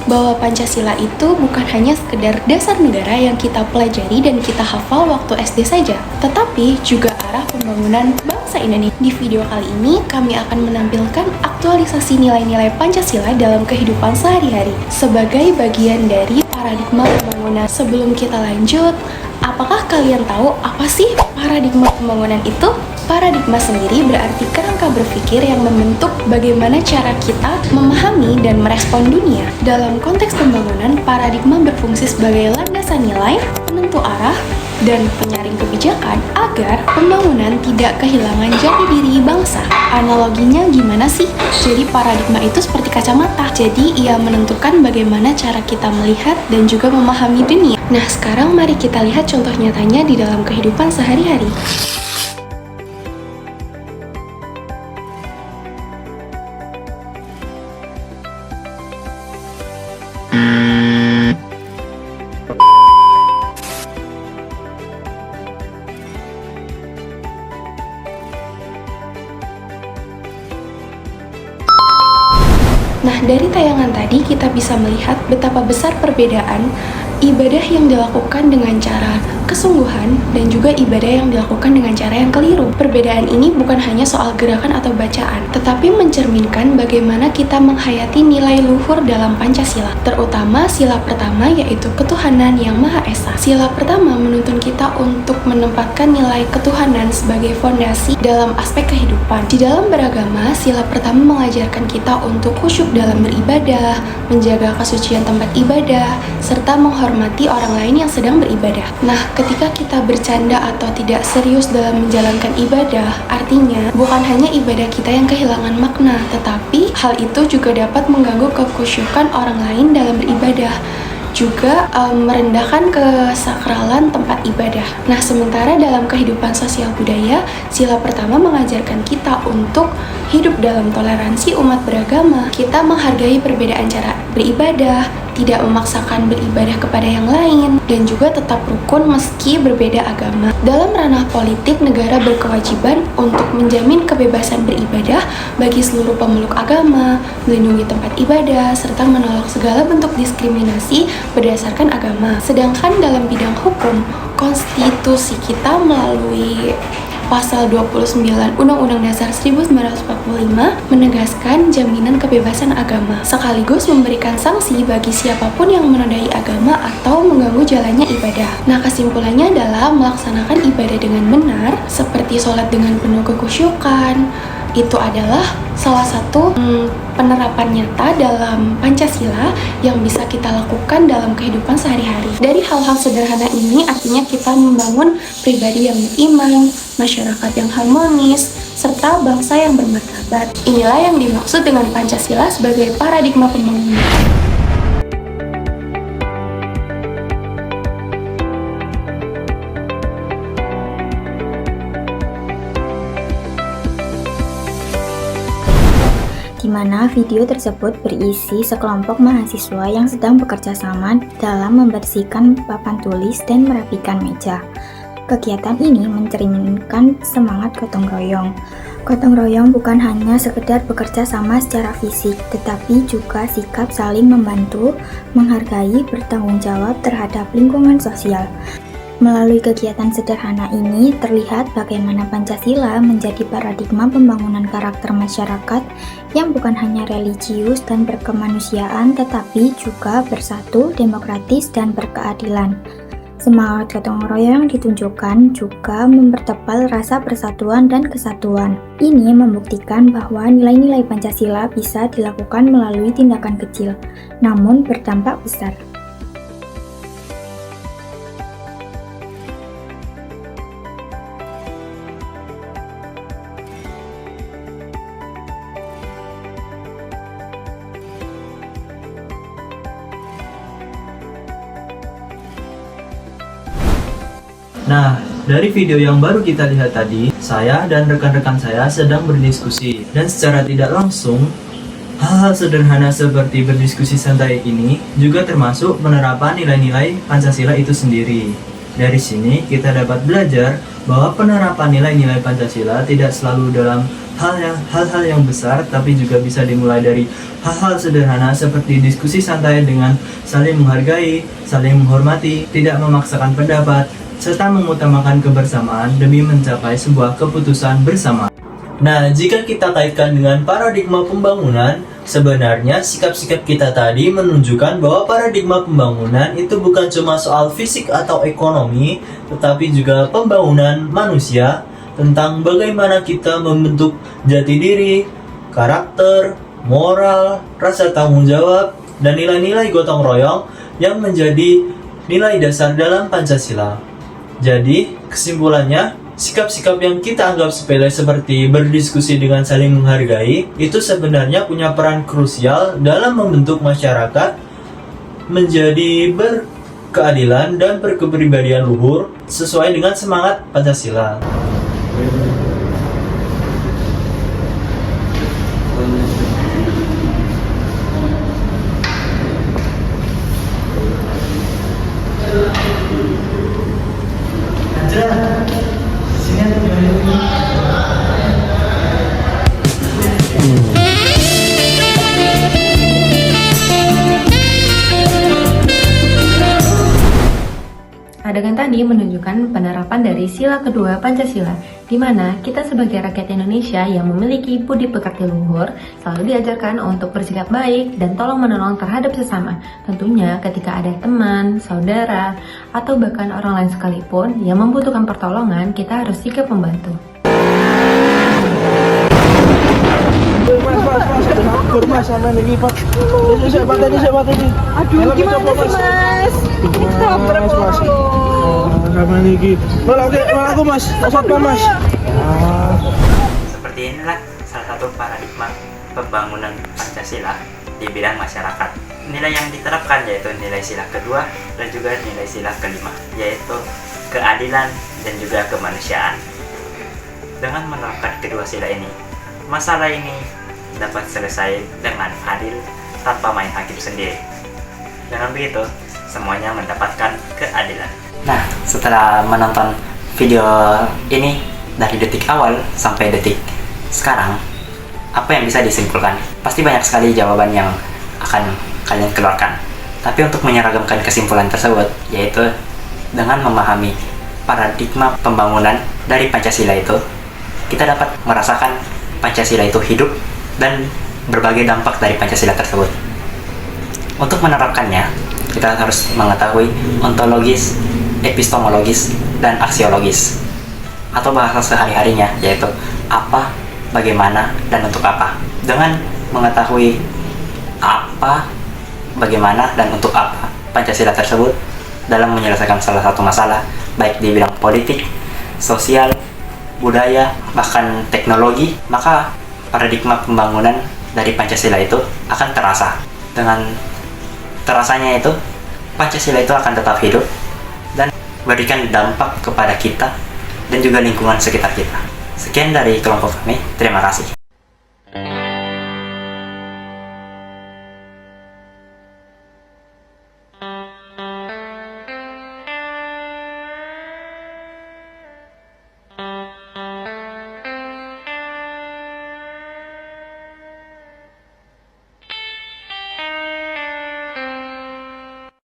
bahwa Pancasila itu bukan hanya sekedar dasar negara yang kita pelajari dan kita hafal waktu SD saja, tetapi juga arah pembangunan bangsa Indonesia. Di video kali ini, kami akan menampilkan aktualisasi nilai-nilai Pancasila dalam kehidupan sehari-hari sebagai bagian dari paradigma pembangunan. Sebelum kita lanjut, apakah kalian tahu apa sih paradigma pembangunan itu? Paradigma sendiri berarti kerangka berpikir yang membentuk bagaimana cara kita memahami dan merespon dunia. Dalam konteks pembangunan, paradigma berfungsi sebagai landasan nilai, penentu arah, dan penyaring kebijakan agar pembangunan tidak kehilangan jati diri bangsa. Analoginya gimana sih? Jadi paradigma itu seperti kacamata. Jadi ia menentukan bagaimana cara kita melihat dan juga memahami dunia. Nah, sekarang mari kita lihat contoh nyatanya di dalam kehidupan sehari-hari. Nah, dari tayangan tadi kita bisa melihat betapa besar perbedaan ibadah yang dilakukan dengan cara kesungguhan dan juga ibadah yang dilakukan dengan cara yang keliru. Perbedaan ini bukan hanya soal gerakan atau bacaan, tetapi mencerminkan bagaimana kita menghayati nilai luhur dalam Pancasila, terutama sila pertama yaitu ketuhanan yang Maha Esa. Sila pertama menuntun kita untuk menempatkan nilai ketuhanan sebagai fondasi dalam aspek kehidupan. Di dalam beragama, sila pertama mengajarkan kita untuk khusyuk dalam beribadah, menjaga kesucian tempat ibadah, serta menghormati orang lain yang sedang beribadah. Nah, ketika kita bercanda atau tidak serius dalam menjalankan ibadah, artinya bukan hanya ibadah kita yang kehilangan makna, tetapi hal itu juga dapat mengganggu kekhusyukan orang lain dalam beribadah, juga merendahkan kesakralan tempat ibadah. Nah, sementara dalam kehidupan sosial budaya, sila pertama mengajarkan kita untuk hidup dalam toleransi umat beragama. Kita menghargai perbedaan cara beribadah, tidak memaksakan beribadah kepada yang lain, dan juga tetap rukun meski berbeda agama. Dalam ranah politik, negara berkewajiban untuk menjamin kebebasan beribadah bagi seluruh pemeluk agama, melindungi tempat ibadah, serta menolak segala bentuk diskriminasi berdasarkan agama. Sedangkan dalam bidang hukum, konstitusi kita melalui Pasal 29 Undang-Undang Dasar 1945 menegaskan jaminan kebebasan agama, sekaligus memberikan sanksi bagi siapapun yang menodai agama atau mengganggu jalannya ibadah. Nah, kesimpulannya adalah melaksanakan ibadah dengan benar, seperti sholat dengan penuh kekhusyukan, itu adalah salah satu penerapan nyata dalam Pancasila yang bisa kita lakukan dalam kehidupan sehari-hari. Dari hal-hal sederhana ini artinya kita membangun pribadi yang beriman, masyarakat yang harmonis, serta bangsa yang bermartabat. Inilah yang dimaksud dengan Pancasila sebagai paradigma pembangunan. Di mana video tersebut berisi sekelompok mahasiswa yang sedang bekerja sama dalam membersihkan papan tulis dan merapikan meja. Kegiatan ini mencerminkan semangat gotong royong. Gotong royong bukan hanya sekedar bekerja sama secara fisik, tetapi juga sikap saling membantu, menghargai, bertanggung jawab terhadap lingkungan sosial. Melalui kegiatan sederhana ini, terlihat bagaimana Pancasila menjadi paradigma pembangunan karakter masyarakat yang bukan hanya religius dan berkemanusiaan, tetapi juga bersatu, demokratis, dan berkeadilan. Semangat gotong royong yang ditunjukkan juga mempertebal rasa persatuan dan kesatuan. Ini membuktikan bahwa nilai-nilai Pancasila bisa dilakukan melalui tindakan kecil, namun berdampak besar. Nah, dari video yang baru kita lihat tadi, saya dan rekan-rekan saya sedang berdiskusi. Dan secara tidak langsung, hal-hal sederhana seperti berdiskusi santai ini juga termasuk penerapan nilai-nilai Pancasila itu sendiri. Dari sini kita dapat belajar bahwa penerapan nilai-nilai Pancasila tidak selalu dalam hal-hal yang besar, tapi juga bisa dimulai dari hal-hal sederhana seperti diskusi santai dengan saling menghargai, saling menghormati, tidak memaksakan pendapat, serta mengutamakan kebersamaan demi mencapai sebuah keputusan bersama. Nah, jika kita kaitkan dengan paradigma pembangunan, sebenarnya sikap-sikap kita tadi menunjukkan bahwa paradigma pembangunan itu bukan cuma soal fisik atau ekonomi, tetapi juga pembangunan manusia, tentang bagaimana kita membentuk jati diri, karakter, moral, rasa tanggung jawab, dan nilai-nilai gotong royong yang menjadi nilai dasar dalam Pancasila. Jadi, kesimpulannya, sikap-sikap yang kita anggap sepele seperti berdiskusi dengan saling menghargai itu sebenarnya punya peran krusial dalam membentuk masyarakat menjadi berkeadilan dan berkepribadian luhur sesuai dengan semangat Pancasila. Adegan tadi menunjukkan penerapan dari sila kedua Pancasila, di mana kita sebagai rakyat Indonesia yang memiliki budi pekerti luhur selalu diajarkan untuk bersikap baik dan tolong-menolong terhadap sesama. Tentunya ketika ada teman, saudara, atau bahkan orang lain sekalipun yang membutuhkan pertolongan, kita harus sigap membantu. Mas, sama lagi Pak. Saya patah ini. Aduh, gimana sih Mas? Kita berapa sama lagi. Aku Mas, apa Mas? Seperti inilah salah satu paradigma pembangunan Pancasila di bidang masyarakat. Nilai yang diterapkan yaitu nilai sila kedua dan juga nilai sila kelima, yaitu keadilan dan juga kemanusiaan. Dengan menerapkan kedua sila ini, masalah ini dapat selesai dengan adil tanpa main hakim sendiri. Dengan begitu, semuanya mendapatkan keadilan. Nah, setelah menonton video ini dari detik awal sampai detik sekarang, apa yang bisa disimpulkan? Pasti banyak sekali jawaban yang akan kalian keluarkan. Tapi untuk menyeragamkan kesimpulan tersebut, yaitu dengan memahami paradigma pembangunan dari Pancasila itu, kita dapat merasakan Pancasila itu hidup dan berbagai dampak dari Pancasila tersebut. Untuk menerapkannya, kita harus mengetahui ontologis, epistemologis, dan aksiologis, atau bahasa sehari-harinya, yaitu apa, bagaimana, dan untuk apa. Dengan mengetahui apa, bagaimana, dan untuk apa Pancasila tersebut dalam menyelesaikan salah satu masalah, baik di bidang politik, sosial, budaya, bahkan teknologi, maka paradigma pembangunan dari Pancasila itu akan terasa. Dengan terasanya itu, Pancasila itu akan tetap hidup dan berikan dampak kepada kita dan juga lingkungan sekitar kita. Sekian dari kelompok kami, terima kasih.